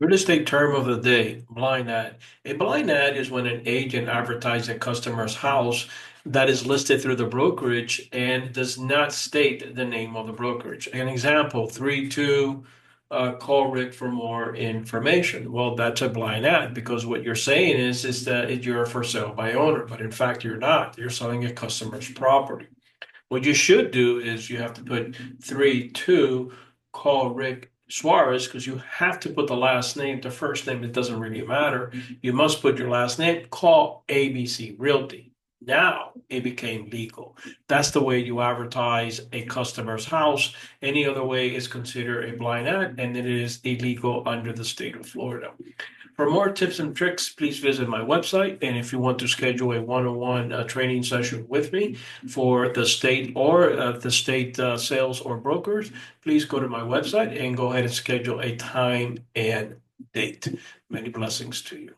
Real estate term of the day, blind ad. A blind ad is when an agent advertises a customer's house that is listed through the brokerage and does not state the name of the brokerage. An example, 3-2, call Rick for more information. Well, that's a blind ad because what you're saying is that you're for sale by owner, but in fact, you're not. You're selling a customer's property. What you should do is you have to put 3-2, call Rick Suarez, because you have to put the last name, the first name, it doesn't really matter. You must put your last name, call ABC Realty. Now it became legal. That's the way you advertise a customer's house. Any other way is considered a blind ad, and it is illegal under the state of Florida. For more tips and tricks, please visit my website. And if you want to schedule a one-on-one training session with me for the state or the state sales or brokers, please go to my website and go ahead and schedule a time and date. Many blessings to you.